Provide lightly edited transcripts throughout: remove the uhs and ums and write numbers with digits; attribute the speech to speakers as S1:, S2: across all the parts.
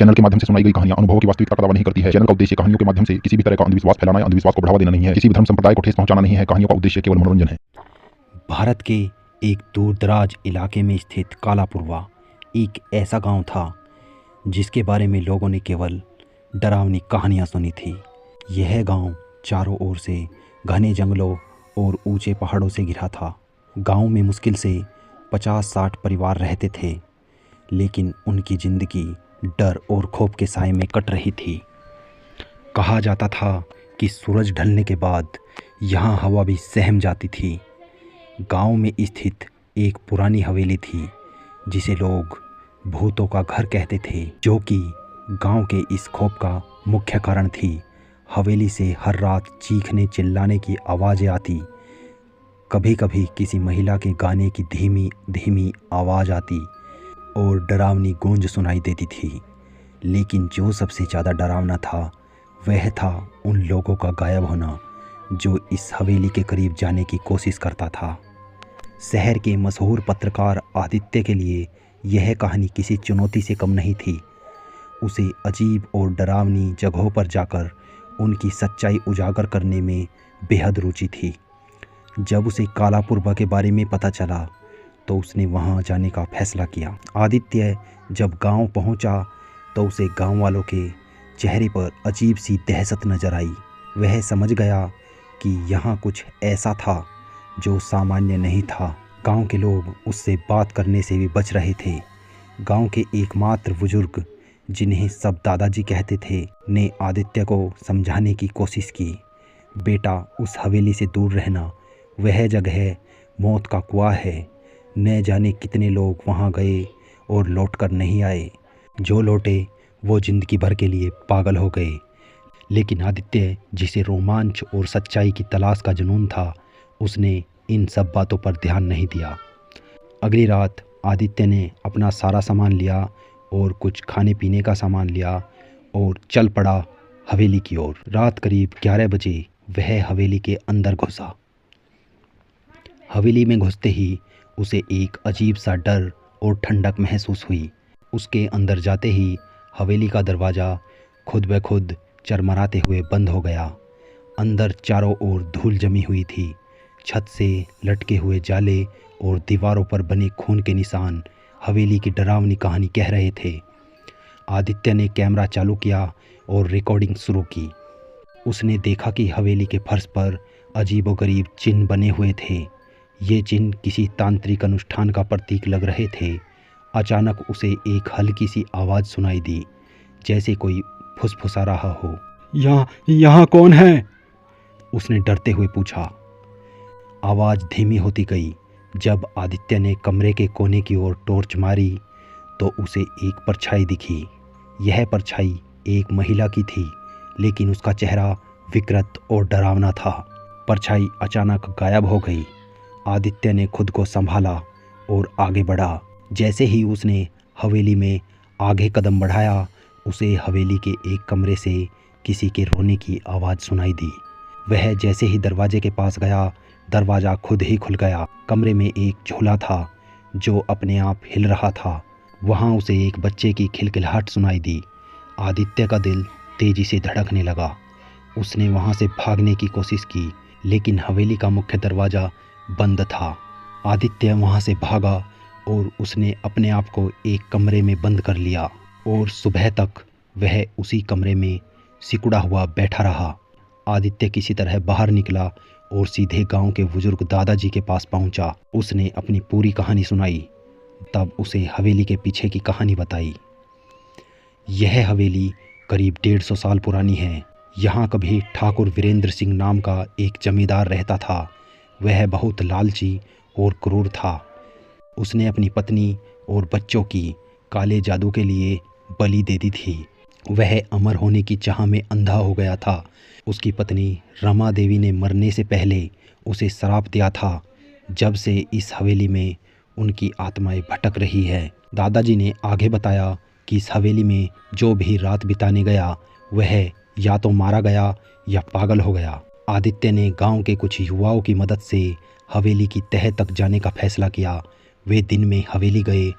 S1: Channel के माध्यम से सुनाई गई कहानियां अनुभवों की वास्तविकता का दावा नहीं करती है। चैनल का उद्देश्य कहानियों के माध्यम से किसी भी तरह का अंधविश्वास फैलाना या अंधविश्वास को बढ़ावा देना नहीं है। किसी भी धर्म संप्रदाय को ठेस पहुंचाना नहीं है। कहानियों का उद्देश्य केवल मनोरंजन है।
S2: भारत के एक दूरदराज इलाके में स्थित कालापुरवा एक ऐसा गांव था जिसके बारे में लोगों ने केवल डरावनी कहानियां सुनी थी। यह गांव चारों ओर से घने जंगलों और ऊंचे पहाड़ों से घिरा था। गांव में मुश्किल से 50-60 परिवार रहते थे, लेकिन उनकी ज़िंदगी डर और खौफ के साए में कट रही थी। कहा जाता था कि सूरज ढलने के बाद यहाँ हवा भी सहम जाती थी। गांव में स्थित एक पुरानी हवेली थी जिसे लोग भूतों का घर कहते थे, जो कि गांव के इस खौफ का मुख्य कारण थी। हवेली से हर रात चीखने चिल्लाने की आवाज़ें आती। कभी कभी किसी महिला के गाने की धीमी धीमी आवाज़ आती और डरावनी गूंज सुनाई देती थी। लेकिन जो सबसे ज़्यादा डरावना था वह था उन लोगों का गायब होना जो इस हवेली के करीब जाने की कोशिश करता था। शहर के मशहूर पत्रकार आदित्य के लिए यह कहानी किसी चुनौती से कम नहीं थी। उसे अजीब और डरावनी जगहों पर जाकर उनकी सच्चाई उजागर करने में बेहद रुचि थी। जब उसे कालापुरवा के बारे में पता चला तो उसने वहां जाने का फैसला किया। आदित्य जब गांव पहुंचा तो उसे गांव वालों के चेहरे पर अजीब सी दहशत नजर आई। वह समझ गया कि यहाँ कुछ ऐसा था जो सामान्य नहीं था। गांव के लोग उससे बात करने से भी बच रहे थे। गांव के एकमात्र बुजुर्ग, जिन्हें सब दादाजी कहते थे, ने आदित्य को समझाने की कोशिश की। बेटा, उस हवेली से दूर रहना। वह जगह मौत का कुआं है। न जाने कितने लोग वहां गए और लौटकर नहीं आए। जो लौटे वो जिंदगी भर के लिए पागल हो गए। लेकिन आदित्य, जिसे रोमांच और सच्चाई की तलाश का जुनून था, उसने इन सब बातों पर ध्यान नहीं दिया। अगली रात आदित्य ने अपना सारा सामान लिया और कुछ खाने पीने का सामान लिया और चल पड़ा हवेली की ओर। रात करीब 11 बजे वह हवेली के अंदर घुसा। हवेली में घुसते ही उसे एक अजीब सा डर और ठंडक महसूस हुई। उसके अंदर जाते ही हवेली का दरवाज़ा खुद ब खुद चरमराते हुए बंद हो गया। अंदर चारों ओर धूल जमी हुई थी। छत से लटके हुए जाले और दीवारों पर बने खून के निशान हवेली की डरावनी कहानी कह रहे थे। आदित्य ने कैमरा चालू किया और रिकॉर्डिंग शुरू की। उसने देखा कि हवेली के फर्श पर अजीबोगरीब चिन्ह बने हुए थे। ये चिन्ह किसी तांत्रिक अनुष्ठान का प्रतीक लग रहे थे। अचानक उसे एक हल्की सी आवाज़ सुनाई दी, जैसे कोई फुसफुसा रहा हो। यहाँ कौन है? उसने डरते हुए पूछा। आवाज़ धीमी होती गई। जब आदित्य ने कमरे के कोने की ओर टॉर्च मारी तो उसे एक परछाई दिखी। यह परछाई एक महिला की थी, लेकिन उसका चेहरा विकृत और डरावना था। परछाई अचानक गायब हो गई। आदित्य ने खुद को संभाला और आगे बढ़ा। जैसे ही उसने हवेली में आगे कदम बढ़ाया, उसे हवेली के एक कमरे से किसी के रोने की आवाज़ सुनाई दी। वह जैसे ही दरवाजे के पास गया, दरवाज़ा खुद ही खुल गया। कमरे में एक झूला था जो अपने आप हिल रहा था। वहाँ उसे एक बच्चे की खिलखिलाहट सुनाई दी। आदित्य का दिल तेज़ी से धड़कने लगा। उसने वहाँ से भागने की कोशिश की, लेकिन हवेली का मुख्य दरवाज़ा बंद था। आदित्य वहाँ से भागा और उसने अपने आप को एक कमरे में बंद कर लिया और सुबह तक वह उसी कमरे में सिकुड़ा हुआ बैठा रहा। आदित्य किसी तरह बाहर निकला और सीधे गांव के बुजुर्ग दादाजी के पास पहुंचा। उसने अपनी पूरी कहानी सुनाई। तब उसे हवेली के पीछे की कहानी बताई। यह हवेली करीब 150 साल पुरानी है। यहाँ कभी ठाकुर वीरेंद्र सिंह नाम का एक जमींदार रहता था। वह बहुत लालची और क्रूर था। उसने अपनी पत्नी और बच्चों की काले जादू के लिए बलि दे दी थी। वह अमर होने की चाह में अंधा हो गया था। उसकी पत्नी रमा देवी ने मरने से पहले उसे श्राप दिया था। जब से इस हवेली में उनकी आत्माएं भटक रही है। दादाजी ने आगे बताया कि इस हवेली में जो भी रात बिताने गया वह या तो मारा गया या पागल हो गया। आदित्य ने गांव के कुछ युवाओं की मदद से हवेली की तह तक जाने का फैसला किया। वे दिन में हवेली गए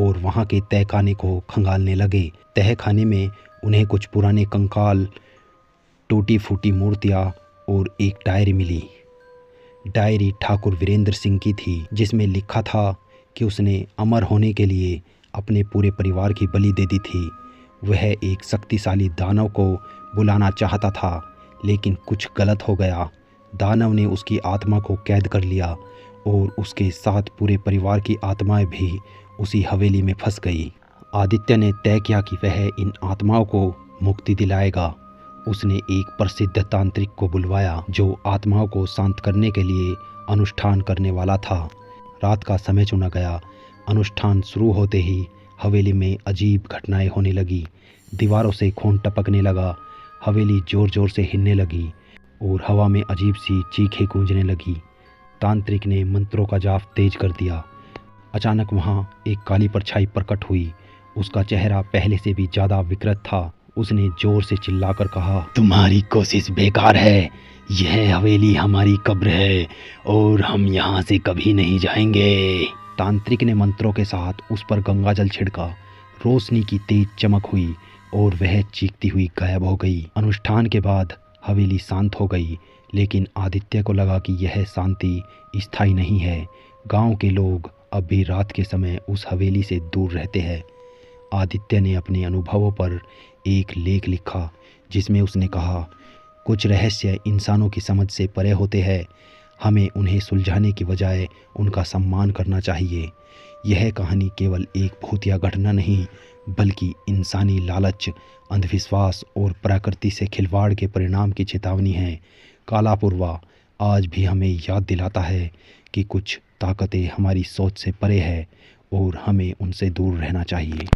S2: और वहाँ के तहखाने को खंगालने लगे। तहखाने में उन्हें कुछ पुराने कंकाल, टूटी फूटी मूर्तियाँ और एक डायरी मिली। डायरी ठाकुर वीरेंद्र सिंह की थी, जिसमें लिखा था कि उसने अमर होने के लिए अपने पूरे परिवार की बलि दे दी थी। वह एक शक्तिशाली दानव को बुलाना चाहता था, लेकिन कुछ गलत हो गया। दानव ने उसकी आत्मा को कैद कर लिया और उसके साथ पूरे परिवार की आत्माएं भी उसी हवेली में फंस गई। आदित्य ने तय किया कि वह इन आत्माओं को मुक्ति दिलाएगा। उसने एक प्रसिद्ध तांत्रिक को बुलवाया, जो आत्माओं को शांत करने के लिए अनुष्ठान करने वाला था। रात का समय चुना गया। अनुष्ठान शुरू होते ही हवेली में अजीब घटनाएं होने लगी। दीवारों से खून टपकने लगा, हवेली जोर जोर से हिलने लगी और हवा में अजीब सी चीखें गूंजने लगी। तांत्रिक ने मंत्रों का जाप तेज कर दिया। अचानक वहाँ एक काली परछाई प्रकट हुई। उसका चेहरा पहले से भी ज़्यादा विकृत था। उसने जोर से चिल्लाकर कहा, तुम्हारी कोशिश बेकार है। यह हवेली हमारी कब्र है और हम यहाँ से कभी नहीं जाएंगे। तांत्रिक ने मंत्रों के साथ उस पर गंगाजल छिड़का। रोशनी की तेज चमक हुई और वह चीखती हुई गायब हो गई। अनुष्ठान के बाद हवेली शांत हो गई, लेकिन आदित्य को लगा कि यह शांति स्थायी नहीं है। गांव के लोग अब भी रात के समय उस हवेली से दूर रहते हैं। आदित्य ने अपने अनुभवों पर एक लेख लिखा, जिसमें उसने कहा, कुछ रहस्य इंसानों की समझ से परे होते हैं। हमें उन्हें सुलझाने की बजाय उनका सम्मान करना चाहिए। यह कहानी केवल एक भूतिया घटना नहीं, बल्कि इंसानी लालच, अंधविश्वास और प्रकृति से खिलवाड़ के परिणाम की चेतावनी है। काला पूर्वा आज भी हमें याद दिलाता है कि कुछ ताकतें हमारी सोच से परे है और हमें उनसे दूर रहना चाहिए।